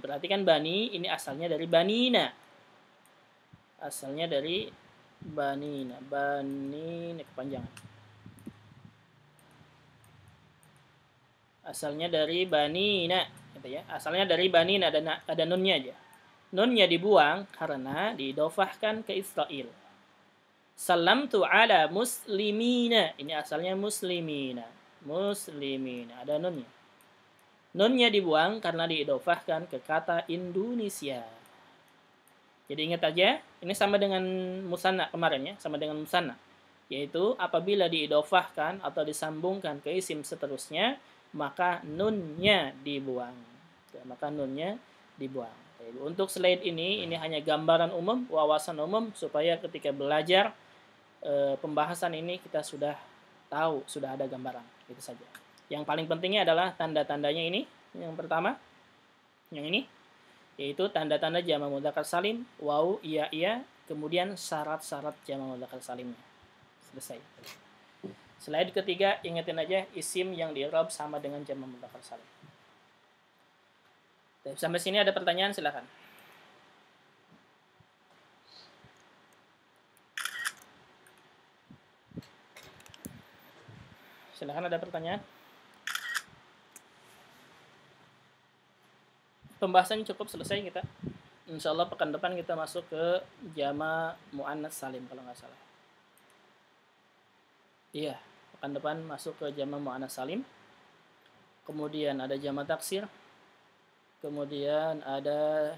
Perhatikan bani ini asalnya dari banina. Banina kepanjangan. Asalnya dari banina, gitu ya. Asalnya dari banina, ada nunnya aja. Nunnya dibuang karena diidhofahkan ke Israel. Salamtu ala muslimina. Ini asalnya muslimina. Ada nunnya. Nunnya dibuang karena diidhofahkan ke kata Indonesia. Jadi ingat aja, ini sama dengan musanna kemarin ya, sama dengan musanna. Yaitu apabila diidhofahkan atau disambungkan ke isim seterusnya, maka nunnya dibuang. Untuk slide ini hanya gambaran umum, wawasan umum, supaya ketika belajar pembahasan ini kita sudah tahu, sudah ada gambaran, itu saja. Yang paling pentingnya adalah tanda-tandanya ini. Yang pertama, yang ini, yaitu tanda-tanda jamak mudzakkar salim, waw, iya, kemudian syarat-syarat jamak mudzakkar salimnya. Selesai. Slide ketiga, ingetin aja isim yang di-i'rab sama dengan jamak mudzakkar salim. Sampai sini ada pertanyaan, silakan. Silakan, ada pertanyaan. Pembahasan cukup selesai kita. Insya Allah pekan depan kita masuk ke jamak muannats salim kalau nggak salah. Iya, pekan depan masuk ke jamak muannats salim. Kemudian ada jamak taksir. Kemudian ada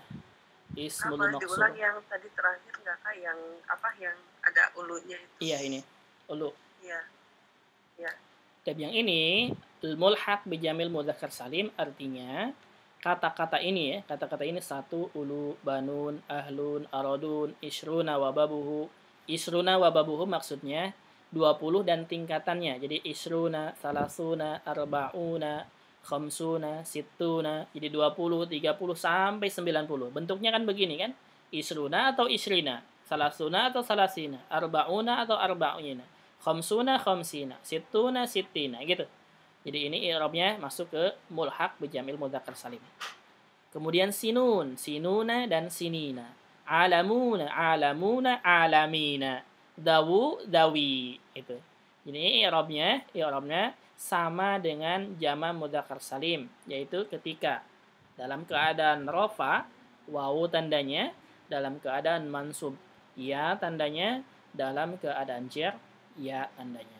ismul maqsur. Diulang yang tadi terakhir nggak kak, yang ada ulunya itu? Iya, ini ulu. Iya. Dan yang ini mulhaq bi jamil mudzakkar salim, artinya kata-kata ini satu, ulu, banun, ahlun, aradun, isruna wa babuhu. Isruna wa babuhu maksudnya 20 dan tingkatannya. Jadi isruna, salasuna, arba'una, khamsuna, sittuna. Jadi 20, 30 sampai 90. Bentuknya kan begini kan? Isruna atau isrina, salasuna atau salasina, arba'una atau arba'ina, khamsuna, khamsina, sittuna, sittina, gitu. Jadi ini i'rabnya masuk ke mulhaq bijamil mudzakkar salim. Kemudian sinun, sinuna dan sinina. Alamuna, alamuna, alamina. Dawu, dawi. Itu. Jadi i'rabnya sama dengan jama mudzakkar salim, yaitu ketika dalam keadaan rofa, wawu tandanya, dalam keadaan mansub, ya tandanya, dalam keadaan jar, ya tandanya.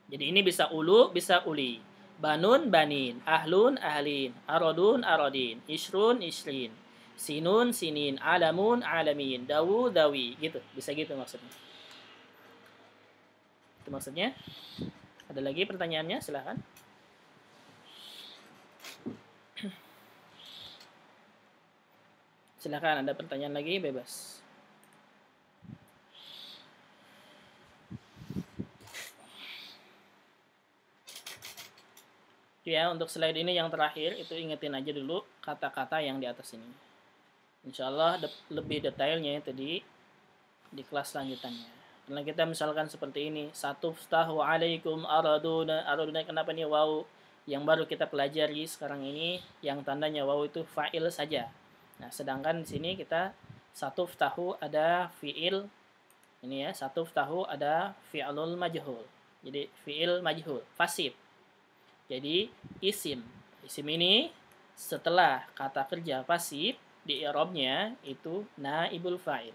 Jadi ini bisa ulu, bisa uli. Banun, banin. Ahlun, ahlin. Arodun, arodin. Isrun, isrin. Sinun, sinin. Alamun, alamin. Dawu, dawi. Gitu. Bisa gitu maksudnya. Itu maksudnya. Ada lagi pertanyaannya? Silahkan. Silahkan, ada pertanyaan lagi? Bebas. Ya, untuk slide ini yang terakhir, itu ingetin aja dulu kata-kata yang di atas ini. Insya Allah lebih detailnya itu di kelas lanjutannya. Karena kita misalkan seperti ini, satuftahu alaikum araduna. Araduna kenapa nih waw? Yang baru kita pelajari sekarang ini, yang tandanya waw itu fa'il saja. Nah, sedangkan di sini kita satuftahu ada fi'il, ini ya, satuftahu ada fi'lul majhul. Jadi fi'il majhul, fasib. Jadi isim. Isim ini setelah kata kerja pasif di i'rabnya itu naibul fa'il.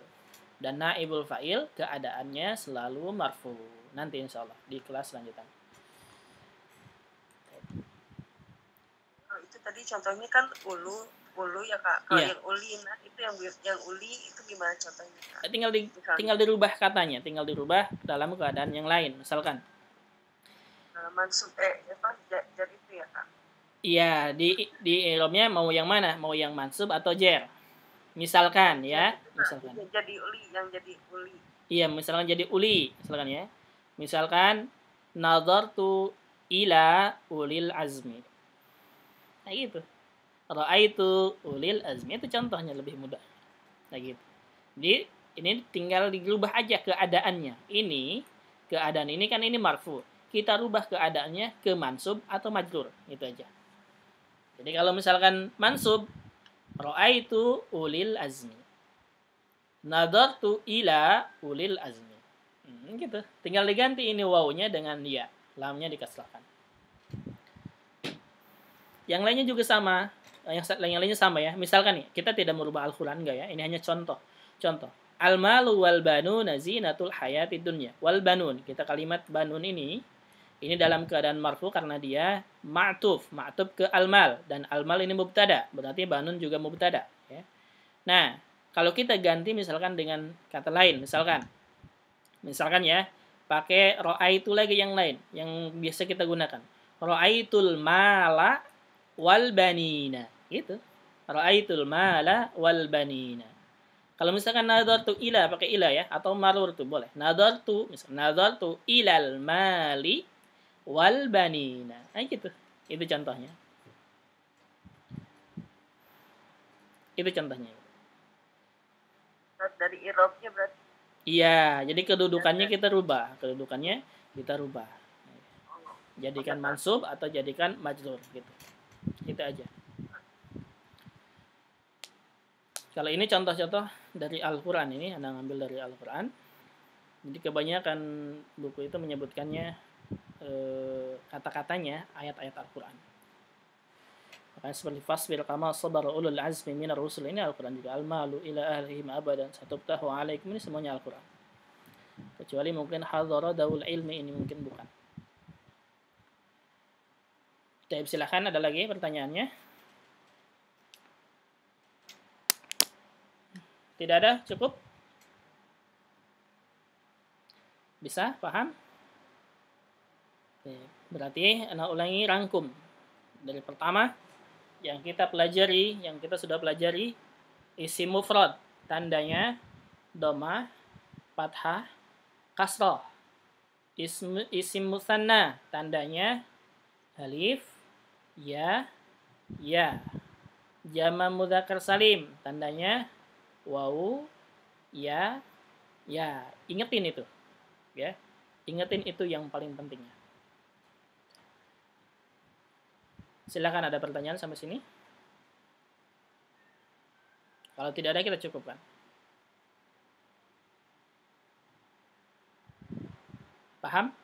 Dan naibul fa'il keadaannya selalu marfu. Nanti insya Allah di kelas lanjutan. Oh, itu tadi contohnya kan ulu ya Kak. Kalau yang uli, nah itu yang uli itu gimana contohnya Kak? Tinggal dirubah katanya, tinggal dirubah dalam keadaan yang lain. Misalkan mansub jar itu ya Kak? Iya, di i'rabnya mau yang mana? Mau yang mansub atau jar? Misalkan ya, misalkan. Jadi uli, yang jadi uli. Iya, misalkan jadi uli, misalkan ya. Misalkan nazartu ila ulil azmi. Nah gitu. Ra'aitu ulil azmi, itu contohnya lebih mudah. Nah gitu. Jadi ini tinggal dirubah aja keadaannya. Ini keadaan ini kan ini marfu. Kita rubah keadaannya ke mansub atau majrur, itu aja. Jadi kalau misalkan mansub, ra'aitu ulil azmi. Nadartu ila ulil azmi. Gitu. Tinggal diganti ini wawunya dengan ya. Lamnya dikasrahkan. Yang lainnya juga sama. Yang lainnya sama ya. Misalkan nih, kita tidak merubah Al-Quran enggak ya. Ini hanya contoh. Contoh. Al-malu wal banun zinatul hayatid dunya. Wal banun. Kita kalimat banun ini dalam keadaan marfu karena dia ma'tuf ke al-mal, dan al-mal ini mubtada, berarti banun juga mubtada ya. Nah, kalau kita ganti misalkan dengan kata lain, misalkan ya, pakai ra'aitu lagi yang lain yang biasa kita gunakan. Ra'aitul mala wal banina. Itu. Ra'aitul mala wal banina. Kalau misalkan nadartu ila pakai ila ya, atau marur tuh boleh. Nadartu ilal mali wal banina. Nah gitu. Itu contohnya. Dari i'rabnya berarti. Iya, jadi kedudukannya kita rubah. Jadikan mansub atau jadikan majrur gitu. Itu aja. Kalau ini contoh-contoh dari Al-Quran, ini Anda ngambil dari Al-Quran. Jadi kebanyakan buku itu menyebutkannya kata-katanya ayat-ayat Al-Quran. Makanya seperti fasbir kama sabara ulul azmi minar rusul, ini Al-Quran juga. Al-malu ila ahlihim abadan satubtahu alaikum, ini semuanya Al-Quran. Kecuali mungkin hadhara daul ilmi, ini mungkin bukan. Silahkan, ada lagi pertanyaannya? Tidak ada? Cukup? Bisa? Paham? Berarti Anda ulangi, rangkum. Dari pertama, yang kita sudah pelajari, isim mufrad, tandanya dhamma, fathah, kasrah. Isim musanna, tandanya alif, ya, ya. Jama mudzakkar salim, tandanya wawu, ya, ya. Ingetin itu. Ya. Ingetin itu yang paling pentingnya. Silakan, ada pertanyaan sampai sini? Kalau tidak ada kita cukupkan. Paham?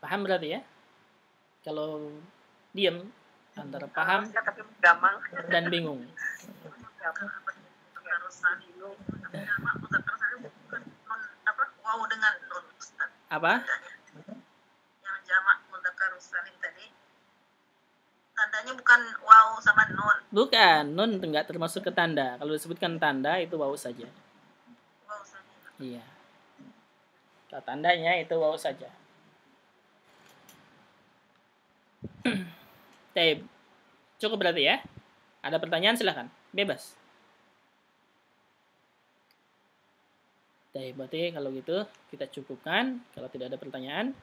Paham berarti ya? Kalau diam antara paham dan bingung. Apa? Yang jamak mudzakkar salim tadi tandanya bukan waw sama nun. Bukan, nun enggak termasuk ke tanda. Kalau disebutkan tanda itu waw saja. Waw saja. Iya. Kalau tandanya itu waw saja. Taib. Cukup berarti ya? Ada pertanyaan silahkan, bebas. Taib, berarti kalau gitu kita cukupkan. Kalau tidak ada pertanyaan,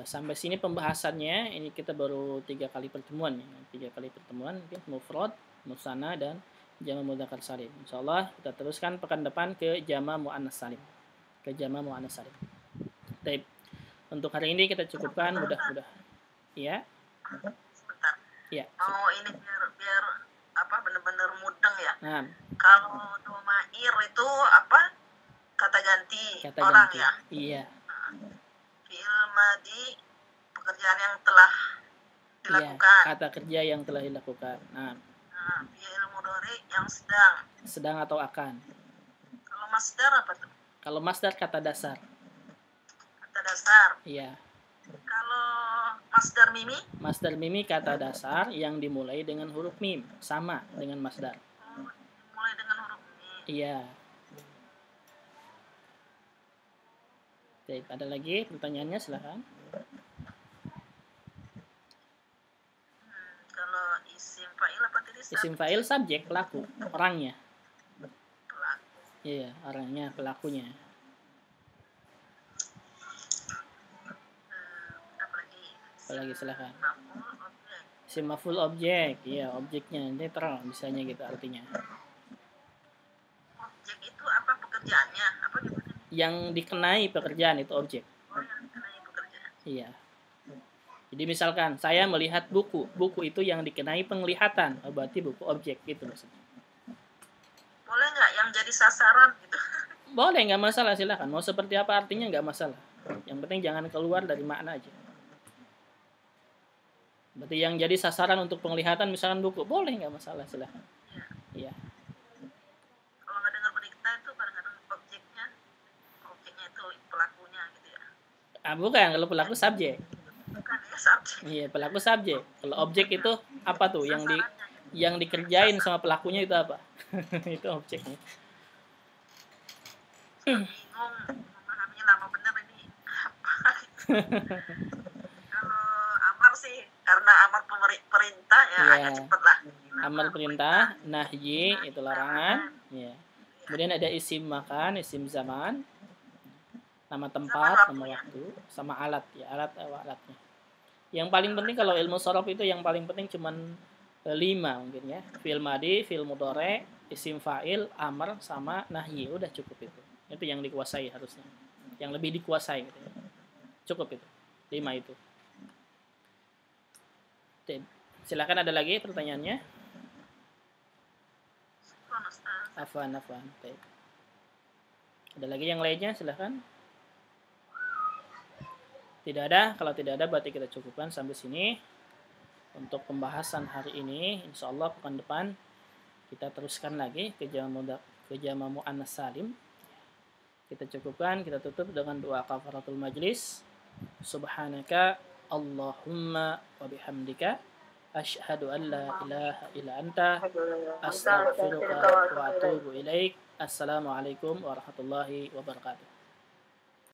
sampai sini pembahasannya. Ini kita baru 3 kali pertemuan ya. 3 kali pertemuan, mufrad, musanna, dan jama' mudzakkar salim. Insyaallah kita teruskan pekan depan ke jama' muannas salim. Ke jama' muannas salim. Taib. Untuk hari ini kita cukupkan, mudah-mudah. Ya. Sebentar. Ya. Mau ini biar apa benar-benar mudeng ya. Nah. Kalau domair itu apa? Kata ganti Kata orang ganti. ya. Iya. Fi'il madhi pekerjaan yang telah dilakukan. Iya, kata kerja yang telah dilakukan. Nah, fi'il mudhari yang sedang. Sedang atau akan. Kalau masdar apa tuh? Kalau masdar kata dasar. Kata dasar. Iya. Kalau masdar mimi? Masdar mimi kata dasar yang dimulai dengan huruf mim, sama dengan masdar. Dimulai dengan huruf mim. Iya. Baik, ada lagi pertanyaannya, silahkan. Kalau isim fa'il apa tadi? Isim fa'il subjek, pelaku, orangnya. Pelaku. Iya, orangnya, pelakunya. Apalagi silahkan. Isim maf'ul objek, iya objeknya, netral misalnya gitu artinya. Objek itu apa pekerjaannya? Apa gimana? Yang dikenai pekerjaan itu objek. Oh, yang dikenai pekerjaan. Iya. Jadi misalkan saya melihat buku, buku itu yang dikenai penglihatan, berarti buku objek gitu maksudnya. Boleh nggak yang jadi sasaran gitu? Boleh, nggak masalah, silakan. Mau seperti apa artinya nggak masalah. Yang penting jangan keluar dari makna aja. Berarti yang jadi sasaran untuk penglihatan misalkan buku, boleh, nggak masalah, silakan. Iya. Kalau nggak dengar berita itu kadang-kadang objeknya itu pelakunya gitu ya. Bukan, kalau pelaku subjek. Bukan ya subjek. Iya, pelaku subjek. Kalau objek itu apa tuh? Yang dikerjain sama pelakunya itu apa? Itu objeknya. Bingung memahaminya lama bener ini apa. Kalau amar sih karena amar perintah ya, agak cepet lah. Amar perintah, nahyi itu larangan. Ya. Kemudian ada isim makan, isim zaman, nama tempat, nama waktu, sama alat ya, alatnya. Yang paling penting kalau ilmu sorof itu yang paling penting cuman 5 mungkin ya. Fi'il madhi, fi'il mudhari, isim fa'il, amar, sama nahyi. Udah cukup itu. Itu yang dikuasai harusnya. Yang lebih dikuasai gitu ya. Cukup itu. 5 itu. Silakan, ada lagi pertanyaannya? Afwan. Ada lagi yang lainnya, silakan. Tidak ada. Kalau tidak ada berarti kita cukupkan sampai sini. Untuk pembahasan hari ini, insya Allah pekan depan kita teruskan lagi ke jama' muannas salim. Kita cukupkan, kita tutup dengan doa kafaratul majlis. Subhanaka Allahumma wa bihamdika asyhadu an la ilaha illa anta astaghfiruka wa atubu ilaik. Assalamualaikum warahmatullahi wabarakatuh.